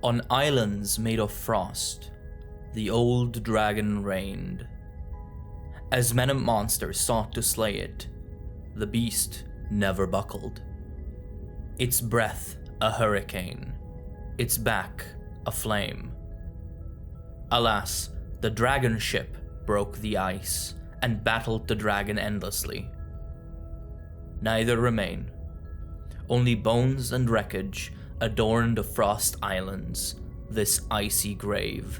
On islands made of frost, the old dragon reigned. As men and monsters sought to slay it, the beast never buckled. Its breath a hurricane, its back a flame. Alas, the dragon ship broke the ice and battled the dragon endlessly. Neither remain. Only bones and wreckage adorn the Frost Islands, this icy grave.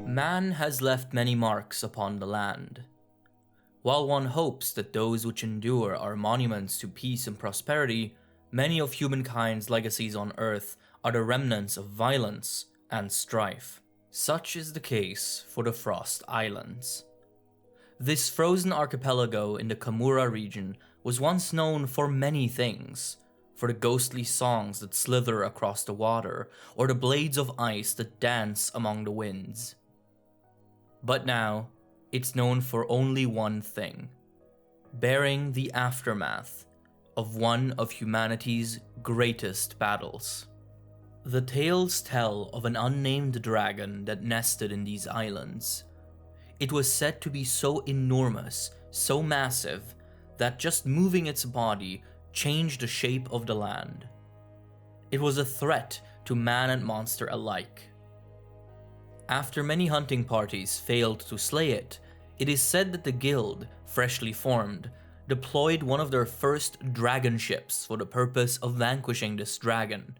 Man has left many marks upon the land. While one hopes that those which endure are monuments to peace and prosperity, many of humankind's legacies on Earth are the remnants of violence and strife. Such is the case for the Frost Islands. This frozen archipelago in the Kamura region was once known for many things, for the ghostly songs that slither across the water, or the blades of ice that dance among the winds. But now, it's known for only one thing: bearing the aftermath of one of humanity's greatest battles. The tales tell of an unnamed dragon that nested in these islands. It was said to be so enormous, so massive, that just moving its body changed the shape of the land. It was a threat to man and monster alike. After many hunting parties failed to slay it, it is said that the guild, freshly formed, deployed one of their first dragon ships for the purpose of vanquishing this dragon.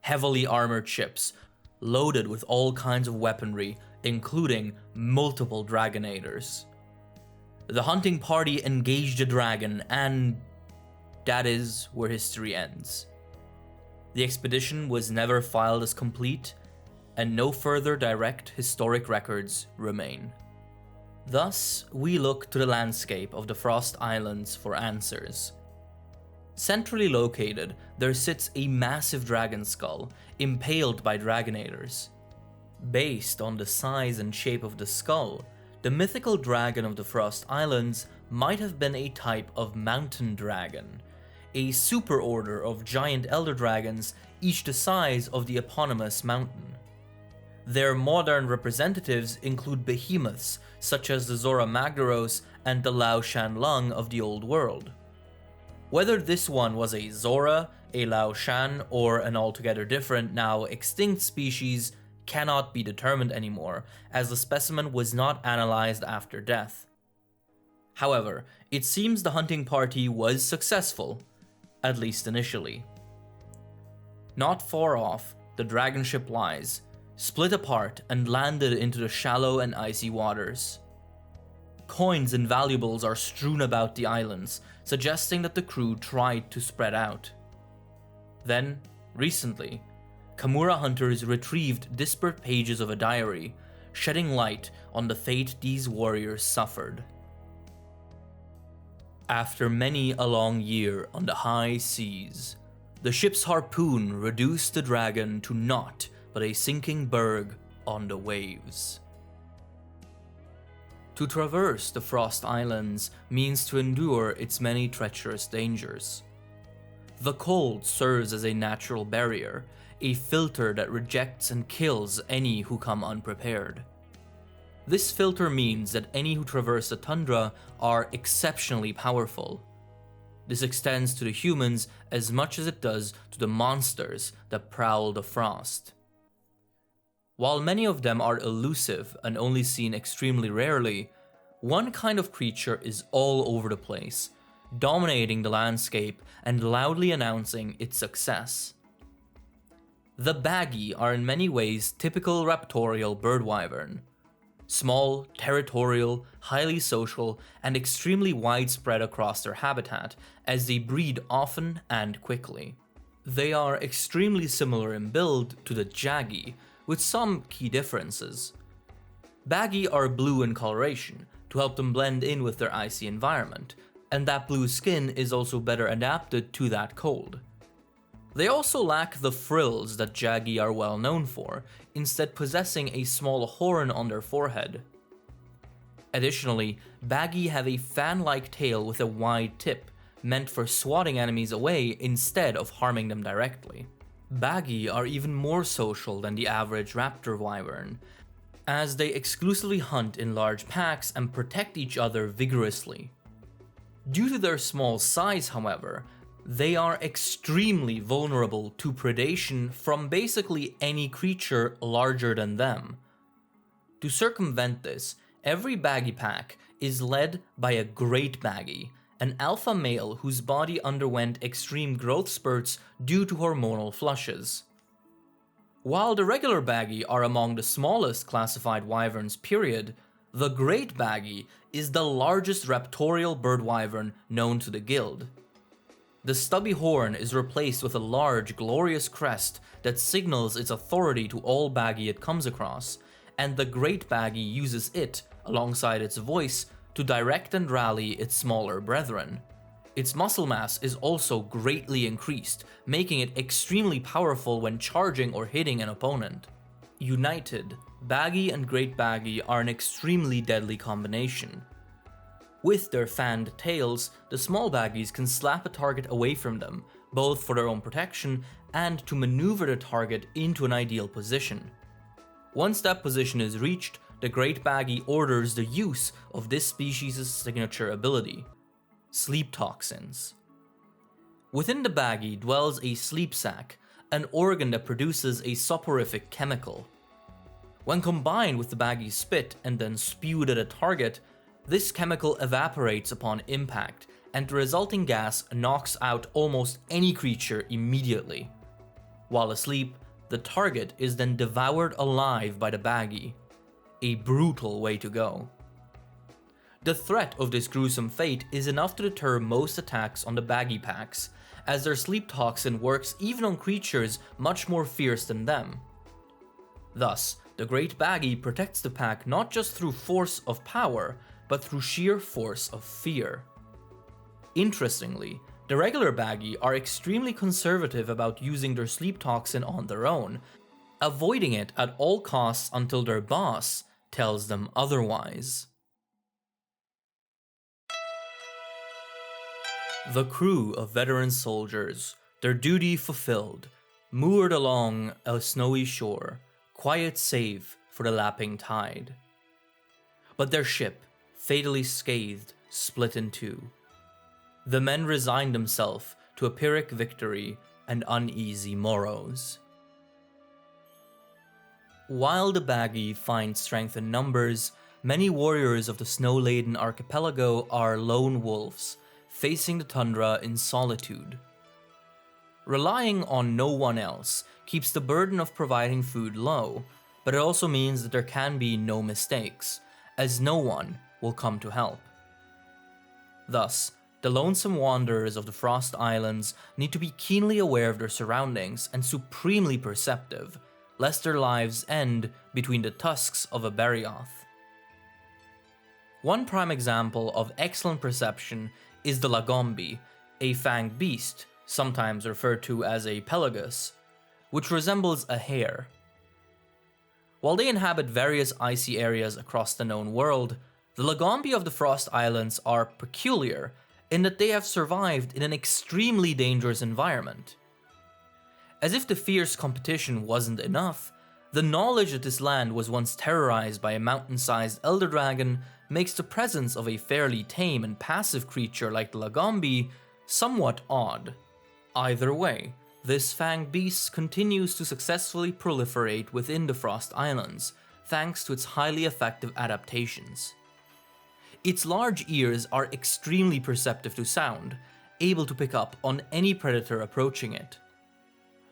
Heavily armored ships, loaded with all kinds of weaponry, including multiple dragonators. The hunting party engaged the dragon, and that is where history ends. The expedition was never filed as complete, and no further direct historic records remain. Thus, we look to the landscape of the Frost Islands for answers. Centrally located, there sits a massive dragon skull, impaled by dragonators. Based on the size and shape of the skull, the mythical dragon of the Frost Islands might have been a type of mountain dragon, a superorder of giant elder dragons, each the size of the eponymous mountain. Their modern representatives include behemoths such as the Zora Magdaros and the Lao Shan Lung of the Old World. Whether this one was a Zora, a Lao Shan, or an altogether different, now extinct species cannot be determined anymore, as the specimen was not analyzed after death. However, it seems the hunting party was successful, at least initially. Not far off, the dragon ship lies, split apart and landed into the shallow and icy waters. Coins and valuables are strewn about the islands, suggesting that the crew tried to spread out. Then, recently, Kamura hunters retrieved disparate pages of a diary, shedding light on the fate these warriors suffered. After many a long year on the high seas, the ship's harpoon reduced the dragon to naught but a sinking berg on the waves. To traverse the Frost Islands means to endure its many treacherous dangers. The cold serves as a natural barrier, a filter that rejects and kills any who come unprepared. This filter means that any who traverse the tundra are exceptionally powerful. This extends to the humans as much as it does to the monsters that prowl the frost. While many of them are elusive and only seen extremely rarely, one kind of creature is all over the place, dominating the landscape and loudly announcing its success. The baggy are in many ways typical raptorial bird wyvern. Small, territorial, highly social, and extremely widespread across their habitat, as they breed often and quickly. They are extremely similar in build to the Jaggy, with some key differences. Baggy are blue in coloration, to help them blend in with their icy environment, and that blue skin is also better adapted to that cold. They also lack the frills that Jaggy are well known for, instead possessing a small horn on their forehead. Additionally, Baggy have a fan-like tail with a wide tip, meant for swatting enemies away instead of harming them directly. Baggy are even more social than the average raptor wyvern, as they exclusively hunt in large packs and protect each other vigorously. Due to their small size, however, they are extremely vulnerable to predation from basically any creature larger than them. To circumvent this, every Baggy pack is led by a Great Baggy, an alpha male whose body underwent extreme growth spurts due to hormonal flushes. While the regular Baggy are among the smallest classified wyverns period, the Great Baggy is the largest raptorial bird wyvern known to the guild. The stubby horn is replaced with a large, glorious crest that signals its authority to all Baggy it comes across, and the Great Baggy uses it, alongside its voice, to direct and rally its smaller brethren. Its muscle mass is also greatly increased, making it extremely powerful when charging or hitting an opponent. United, Baggy and Great Baggy are an extremely deadly combination. With their fanned tails, the small Baggies can slap a target away from them, both for their own protection and to maneuver the target into an ideal position. Once that position is reached, the Great Baggy orders the use of this species' signature ability, Sleep Toxins. Within the Baggy dwells a sleep sac, an organ that produces a soporific chemical. When combined with the Baggy's spit and then spewed at a target, this chemical evaporates upon impact, and the resulting gas knocks out almost any creature immediately. While asleep, the target is then devoured alive by the Baggy. A brutal way to go. The threat of this gruesome fate is enough to deter most attacks on the Baggy packs, as their sleep toxin works even on creatures much more fierce than them. Thus, the Great Baggy protects the pack not just through force of power, but through sheer force of fear. Interestingly, the regular Baggy are extremely conservative about using their sleep toxin on their own, avoiding it at all costs until their boss tells them otherwise. The crew of veteran soldiers, their duty fulfilled, moored along a snowy shore, quiet save for the lapping tide. But their ship, fatally scathed, split in two. The men resigned themselves to a Pyrrhic victory and uneasy morrows. While the Baggy find strength in numbers, many warriors of the snow-laden archipelago are lone wolves, facing the tundra in solitude. Relying on no one else keeps the burden of providing food low, but it also means that there can be no mistakes, as no one will come to help. Thus, the lonesome wanderers of the Frost Islands need to be keenly aware of their surroundings and supremely perceptive, lest their lives end between the tusks of a Berioth. One prime example of excellent perception is the Lagombi, a fanged beast, sometimes referred to as a pelagus, which resembles a hare. While they inhabit various icy areas across the known world, the Lagombi of the Frost Islands are peculiar in that they have survived in an extremely dangerous environment. As if the fierce competition wasn't enough, the knowledge that this land was once terrorized by a mountain-sized elder dragon makes the presence of a fairly tame and passive creature like the Lagombi somewhat odd. Either way, this fanged beast continues to successfully proliferate within the Frost Islands, thanks to its highly effective adaptations. Its large ears are extremely perceptive to sound, able to pick up on any predator approaching it.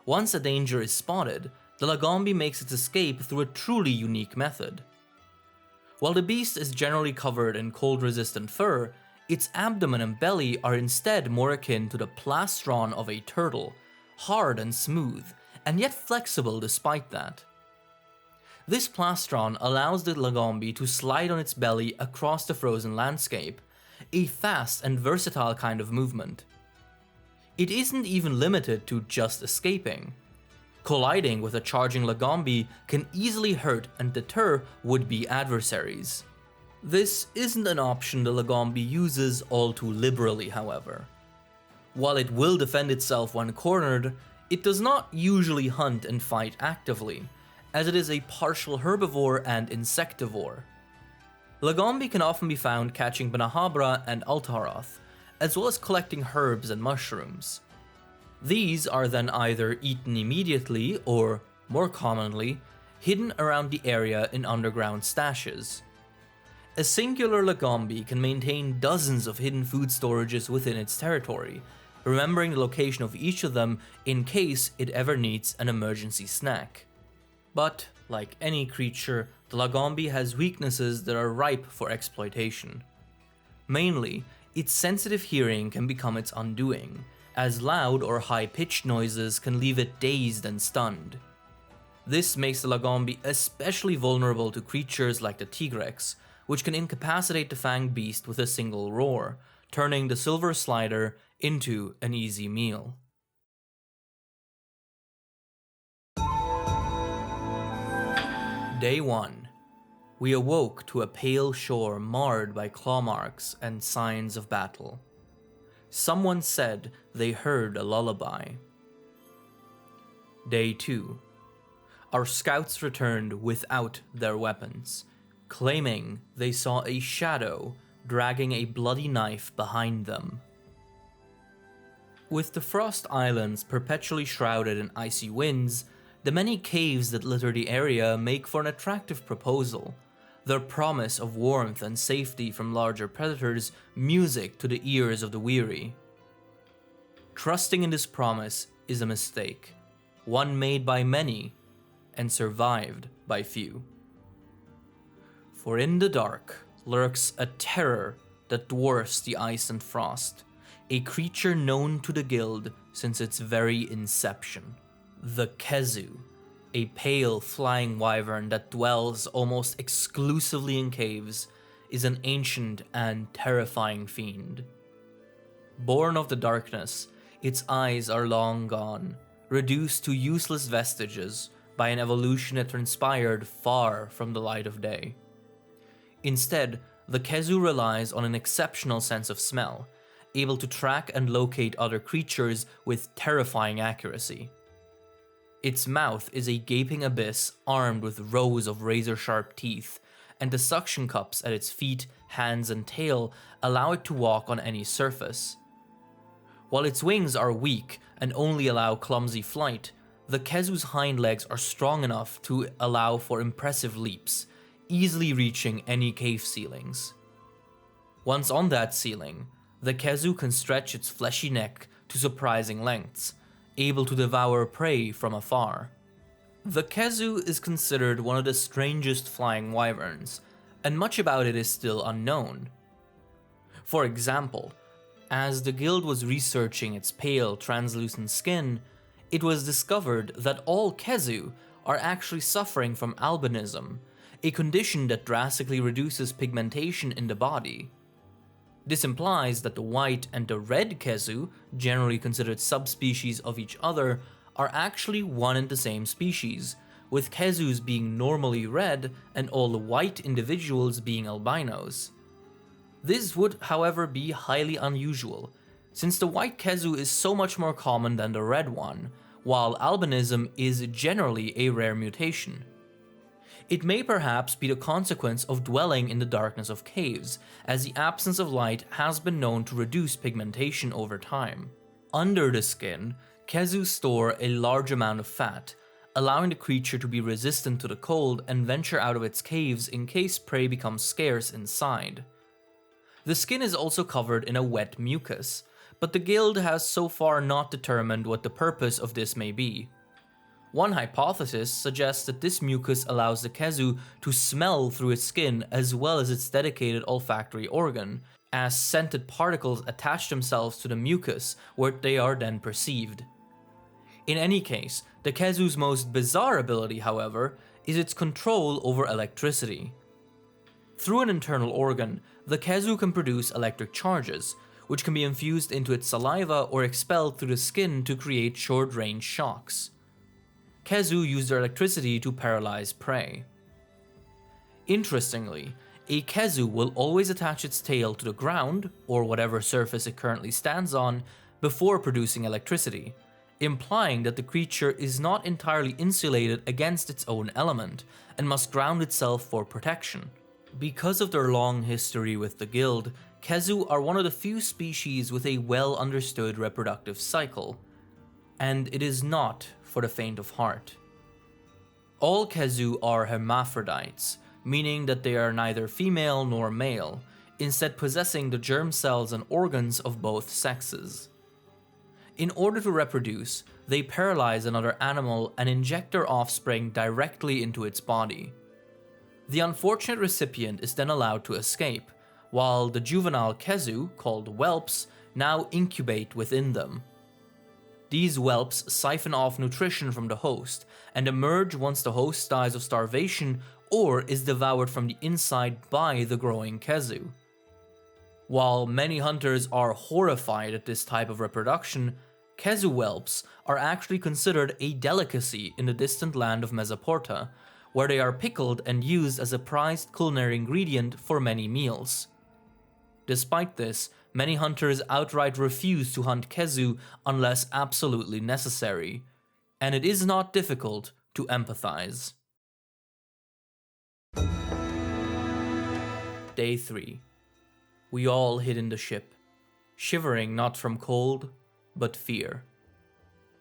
Once a danger is spotted, the Lagombi makes its escape through a truly unique method. While the beast is generally covered in cold-resistant fur, its abdomen and belly are instead more akin to the plastron of a turtle, hard and smooth, and yet flexible despite that. This plastron allows the Lagombi to slide on its belly across the frozen landscape, a fast and versatile kind of movement. It isn't even limited to just escaping. Colliding with a charging Lagombi can easily hurt and deter would-be adversaries. This isn't an option the Lagombi uses all too liberally, however. While it will defend itself when cornered, it does not usually hunt and fight actively, as it is a partial herbivore and insectivore. Lagombi can often be found catching Banahabra and Altaroth, as well as collecting herbs and mushrooms. These are then either eaten immediately or, more commonly, hidden around the area in underground stashes. A singular Lagombi can maintain dozens of hidden food storages within its territory, remembering the location of each of them in case it ever needs an emergency snack. But, like any creature, the Lagombi has weaknesses that are ripe for exploitation. Mainly, its sensitive hearing can become its undoing, as loud or high-pitched noises can leave it dazed and stunned. This makes the Lagombi especially vulnerable to creatures like the Tigrex, which can incapacitate the fanged beast with a single roar, turning the silver slider into an easy meal. Day 1. We awoke to a pale shore marred by claw marks and signs of battle. Someone said they heard a lullaby. Day 2. Our scouts returned without their weapons, claiming they saw a shadow dragging a bloody knife behind them. With the Frost Islands perpetually shrouded in icy winds, the many caves that litter the area make for an attractive proposal, their promise of warmth and safety from larger predators music to the ears of the weary. Trusting in this promise is a mistake, one made by many and survived by few. For in the dark lurks a terror that dwarfs the ice and frost, a creature known to the guild since its very inception. The Kezu, a pale flying wyvern that dwells almost exclusively in caves, is an ancient and terrifying fiend. Born of the darkness, its eyes are long gone, reduced to useless vestiges by an evolution that transpired far from the light of day. Instead, the Kezu relies on an exceptional sense of smell, able to track and locate other creatures with terrifying accuracy. Its mouth is a gaping abyss armed with rows of razor-sharp teeth, and the suction cups at its feet, hands, and tail allow it to walk on any surface. While its wings are weak and only allow clumsy flight, the Kezu's hind legs are strong enough to allow for impressive leaps, easily reaching any cave ceilings. Once on that ceiling, the Kezu can stretch its fleshy neck to surprising lengths, able to devour prey from afar. The Kezu is considered one of the strangest flying wyverns, and much about it is still unknown. For example, as the guild was researching its pale, translucent skin, it was discovered that all Kezu are actually suffering from albinism, a condition that drastically reduces pigmentation in the body. This implies that the white and the red Kezu, generally considered subspecies of each other, are actually one and the same species, with Kezus being normally red and all the white individuals being albinos. This would, however, be highly unusual, since the white Kezu is so much more common than the red one, while albinism is generally a rare mutation. It may perhaps be the consequence of dwelling in the darkness of caves, as the absence of light has been known to reduce pigmentation over time. Under the skin, Kezu store a large amount of fat, allowing the creature to be resistant to the cold and venture out of its caves in case prey becomes scarce inside. The skin is also covered in a wet mucus, but the guild has so far not determined what the purpose of this may be. One hypothesis suggests that this mucus allows the Kezu to smell through its skin as well as its dedicated olfactory organ, as scented particles attach themselves to the mucus where they are then perceived. In any case, the Kezu's most bizarre ability, however, is its control over electricity. Through an internal organ, the Kezu can produce electric charges, which can be infused into its saliva or expelled through the skin to create short-range shocks. Kezu use their electricity to paralyze prey. Interestingly, a Kezu will always attach its tail to the ground, or whatever surface it currently stands on, before producing electricity, implying that the creature is not entirely insulated against its own element, and must ground itself for protection. Because of their long history with the guild, Kezu are one of the few species with a well-understood reproductive cycle, and it is not for the faint of heart. All Kezu are hermaphrodites, meaning that they are neither female nor male, instead possessing the germ cells and organs of both sexes. In order to reproduce, they paralyze another animal and inject their offspring directly into its body. The unfortunate recipient is then allowed to escape, while the juvenile Kezu, called whelps, now incubate within them. These whelps siphon off nutrition from the host and emerge once the host dies of starvation or is devoured from the inside by the growing Kezu. While many hunters are horrified at this type of reproduction, Kezu whelps are actually considered a delicacy in the distant land of Mesoporta, where they are pickled and used as a prized culinary ingredient for many meals. Despite this, many hunters outright refuse to hunt Kezu unless absolutely necessary, and it is not difficult to empathize. Day 3. We all hid in the ship, shivering not from cold, but fear.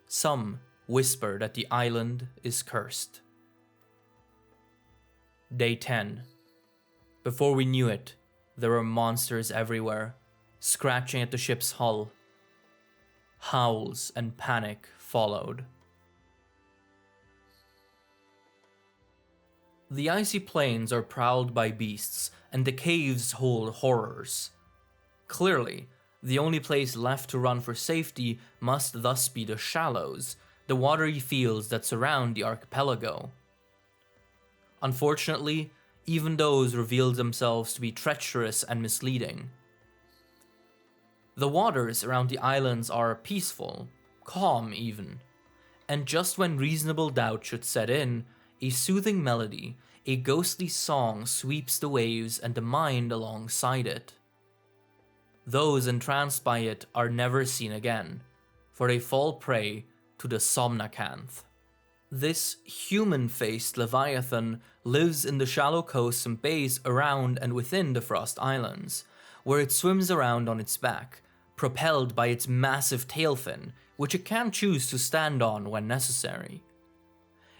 Some whisper that the island is cursed. Day 10. Before we knew it, there were monsters everywhere, scratching at the ship's hull. Howls and panic followed. The icy plains are prowled by beasts, and the caves hold horrors. Clearly, the only place left to run for safety must thus be the shallows, the watery fields that surround the archipelago. Unfortunately, even those revealed themselves to be treacherous and misleading. The waters around the islands are peaceful, calm even, and just when reasonable doubt should set in, a soothing melody, a ghostly song sweeps the waves and the mind alongside it. Those entranced by it are never seen again, for they fall prey to the somnacanth. This human-faced leviathan lives in the shallow coasts and bays around and within the Frost Islands, where it swims around on its back, propelled by its massive tail fin, which it can choose to stand on when necessary.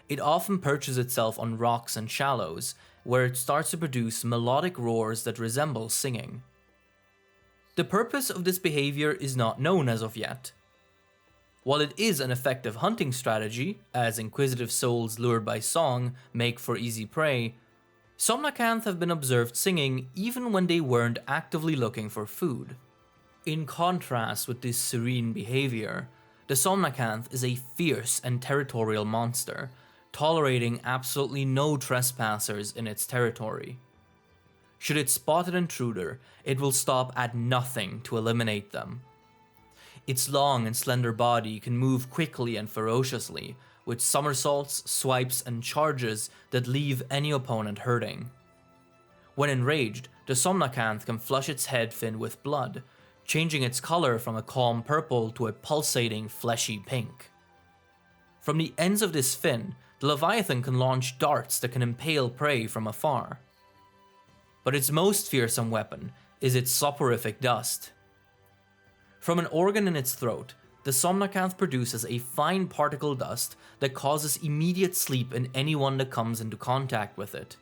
It often perches itself on rocks and shallows, where it starts to produce melodic roars that resemble singing. The purpose of this behavior is not known as of yet. While it is an effective hunting strategy, as inquisitive souls lured by song make for easy prey, somnacanth have been observed singing even when they weren't actively looking for food. In contrast with this serene behavior, the somnacanth is a fierce and territorial monster, tolerating absolutely no trespassers in its territory. Should it spot an intruder, it will stop at nothing to eliminate them. Its long and slender body can move quickly and ferociously, with somersaults, swipes, and charges that leave any opponent hurting. When enraged, the somnacanth can flush its head fin with blood, changing its color from a calm purple to a pulsating fleshy pink. From the ends of this fin, the leviathan can launch darts that can impale prey from afar. But its most fearsome weapon is its soporific dust. From an organ in its throat, the somnacanth produces a fine particle dust that causes immediate sleep in anyone that comes into contact with it.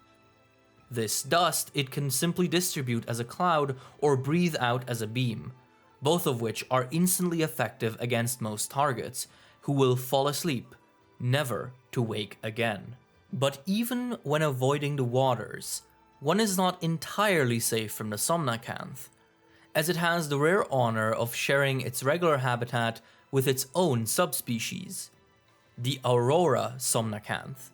This dust it can simply distribute as a cloud or breathe out as a beam, both of which are instantly effective against most targets, who will fall asleep, never to wake again. But even when avoiding the waters, one is not entirely safe from the somnacanth, as it has the rare honor of sharing its regular habitat with its own subspecies, the Aurora Somnacanth.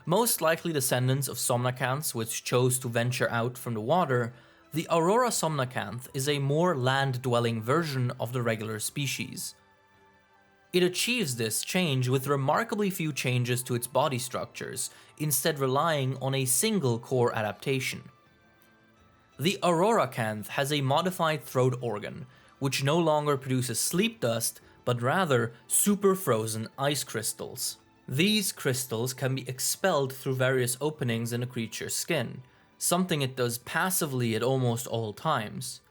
Most likely descendants of somnacanths which chose to venture out from the water, the Aurora Somnacanth is a more land-dwelling version of the regular species. It achieves this change with remarkably few changes to its body structures, instead relying on a single core adaptation. The Auroracanth has a modified throat organ, which no longer produces sleep dust, but rather super frozen ice crystals. These crystals can be expelled through various openings in a creature's skin, something it does passively at almost all times.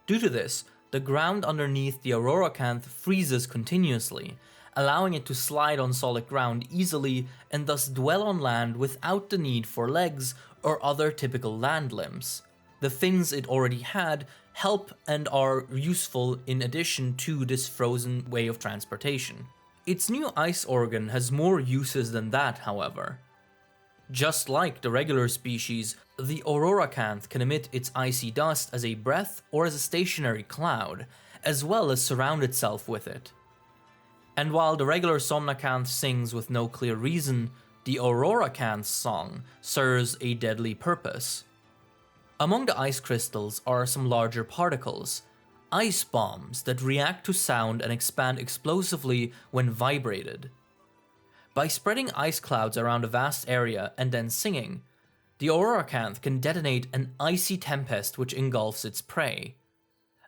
Due to this, the ground underneath the Auroracanth freezes continuously, allowing it to slide on solid ground easily and thus dwell on land without the need for legs or other typical land limbs. The fins it already had help and are useful in addition to this frozen way of transportation. Its new ice organ has more uses than that, however. Just like the regular species, the Auroracanth can emit its icy dust as a breath or as a stationary cloud, as well as surround itself with it. And while the regular Somnacanth sings with no clear reason, the Auroracanth's song serves a deadly purpose. Among the ice crystals are some larger particles, ice bombs that react to sound and expand explosively when vibrated. By spreading ice clouds around a vast area and then singing, the Auroracanth can detonate an icy tempest which engulfs its prey.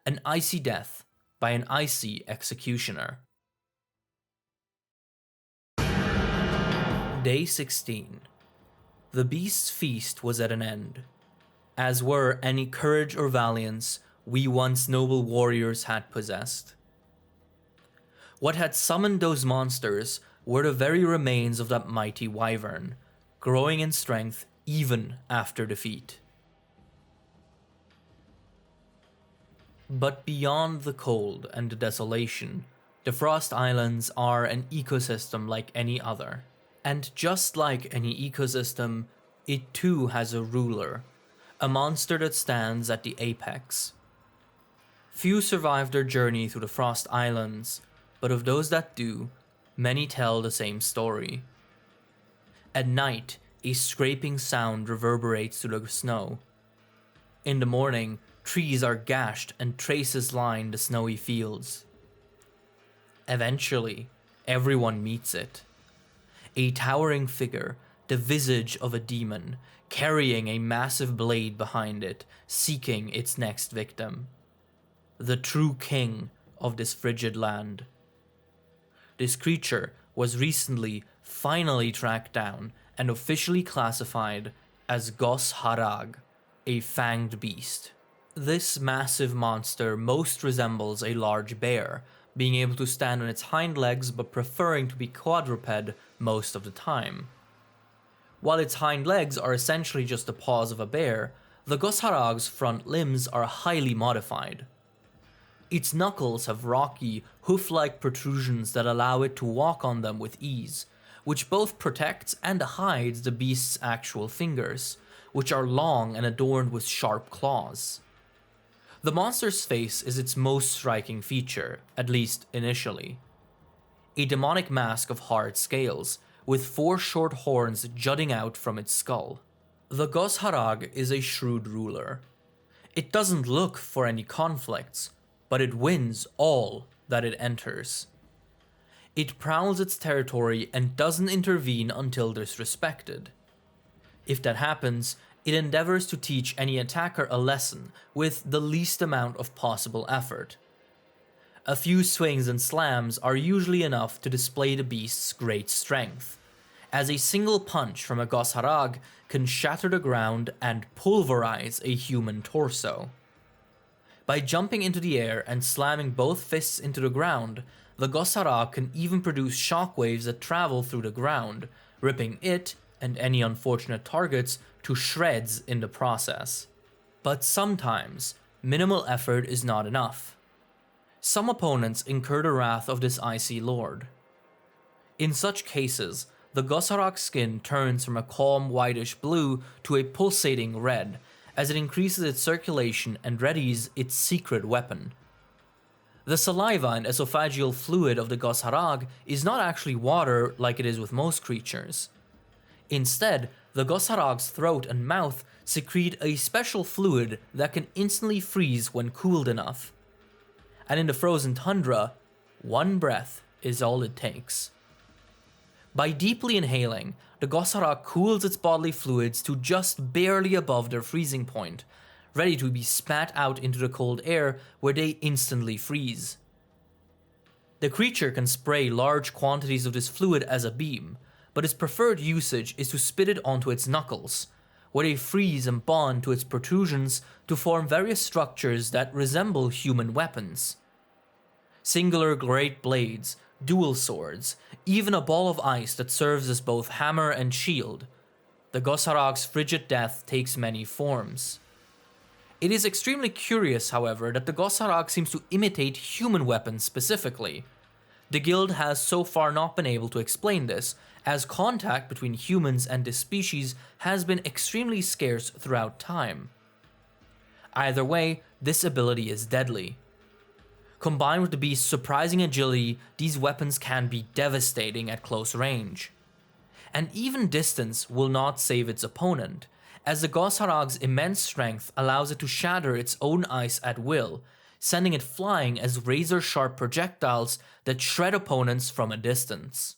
An icy death by an icy executioner. Day 16. The beast's feast was at an end, as were any courage or valiance we once noble warriors had possessed. What had summoned those monsters were the very remains of that mighty wyvern, growing in strength even after defeat. But beyond the cold and the desolation, the Frost Islands are an ecosystem like any other. And just like any ecosystem, it too has a ruler, a monster that stands at the apex. Few survive their journey through the Frost Islands, but of those that do, many tell the same story. At night, a scraping sound reverberates through the snow. In the morning, trees are gashed and traces line the snowy fields. Eventually, everyone meets it. A towering figure, the visage of a demon, carrying a massive blade behind it, seeking its next victim. The true king of this frigid land. This creature was recently finally tracked down and officially classified as Gos Harag, a fanged beast. This massive monster most resembles a large bear, being able to stand on its hind legs but preferring to be quadruped most of the time. While its hind legs are essentially just the paws of a bear, the Gos Harag's front limbs are highly modified. Its knuckles have rocky, hoof-like protrusions that allow it to walk on them with ease, which both protects and hides the beast's actual fingers, which are long and adorned with sharp claws. The monster's face is its most striking feature, at least initially. A demonic mask of hard scales, with 4 short horns jutting out from its skull. The Gos Harag is a shrewd ruler. It doesn't look for any conflicts, but it wins all that it enters. It prowls its territory and doesn't intervene until disrespected. If that happens, it endeavors to teach any attacker a lesson with the least amount of possible effort. A few swings and slams are usually enough to display the beast's great strength, as a single punch from a Gos Harag can shatter the ground and pulverize a human torso. By jumping into the air and slamming both fists into the ground, the Gos Harag can even produce shockwaves that travel through the ground, ripping it and any unfortunate targets to shreds in the process. But sometimes, minimal effort is not enough. Some opponents incur the wrath of this icy lord. In such cases, the Gos Harag's skin turns from a calm whitish blue to a pulsating red, as it increases its circulation and readies its secret weapon. The saliva and esophageal fluid of the Gosharag is not actually water like it is with most creatures. Instead, the Gosharag's throat and mouth secrete a special fluid that can instantly freeze when cooled enough. And in the frozen tundra, one breath is all it takes. By deeply inhaling, the Gosharag cools its bodily fluids to just barely above their freezing point, ready to be spat out into the cold air where they instantly freeze. The creature can spray large quantities of this fluid as a beam, but its preferred usage is to spit it onto its knuckles, where they freeze and bond to its protrusions to form various structures that resemble human weapons. Singular great blades, dual swords, even a ball of ice that serves as both hammer and shield. The Gosharag's frigid death takes many forms. It is extremely curious, however, that the Gosharag seems to imitate human weapons specifically. The guild has so far not been able to explain this, as contact between humans and this species has been extremely scarce throughout time. Either way, this ability is deadly. Combined with the beast's surprising agility, these weapons can be devastating at close range. And even distance will not save its opponent, as the Gosharag's immense strength allows it to shatter its own ice at will, sending it flying as razor-sharp projectiles that shred opponents from a distance.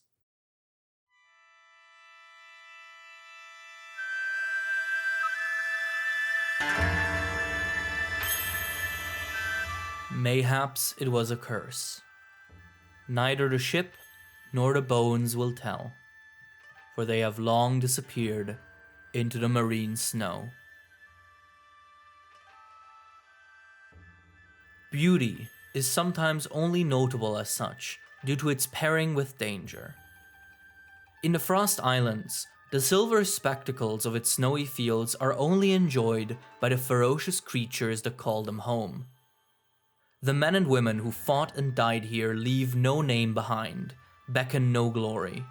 Mayhaps it was a curse. Neither the ship nor the bones will tell, for they have long disappeared into the marine snow. Beauty is sometimes only notable as such due to its pairing with danger. In the Frost Islands, the silver spectacles of its snowy fields are only enjoyed by the ferocious creatures that call them home. The men and women who fought and died here leave no name behind, beckon no glory.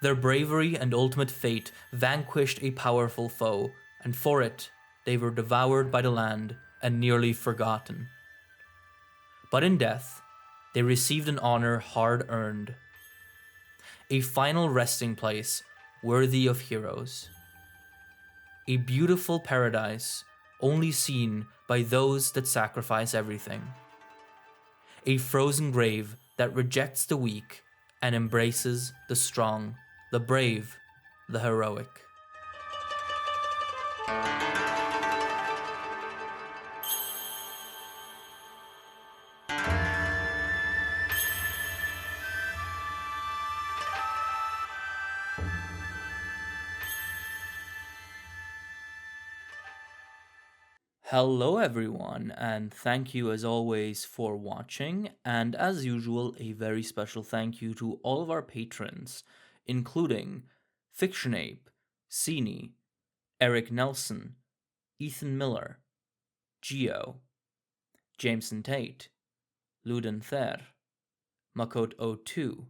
Their bravery and ultimate fate vanquished a powerful foe, and for it, they were devoured by the land and nearly forgotten. But in death, they received an honor hard-earned. A final resting place worthy of heroes. A beautiful paradise only seen by those that sacrifice everything. A frozen grave that rejects the weak and embraces the strong, the brave, the heroic. Hello everyone, and thank you as always for watching, and as usual, a very special thank you to all of our patrons, including Fictionape, Cini, Eric Nelson, Ethan Miller, Geo, Jameson Tate, Luden Ther, Makot02,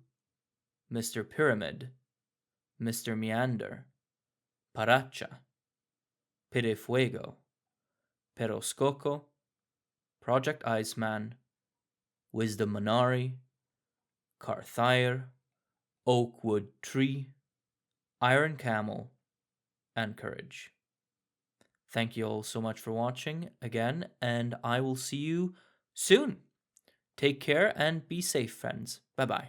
Mr. Pyramid, Mr. Meander, Paracha, Pidefuego, Peroscoco, Project Iceman, Wisdom Minari, Carthair, Oakwood Tree, Iron Camel, and Courage. Thank you all so much for watching again, and I will see you soon. Take care and be safe, friends. Bye-bye.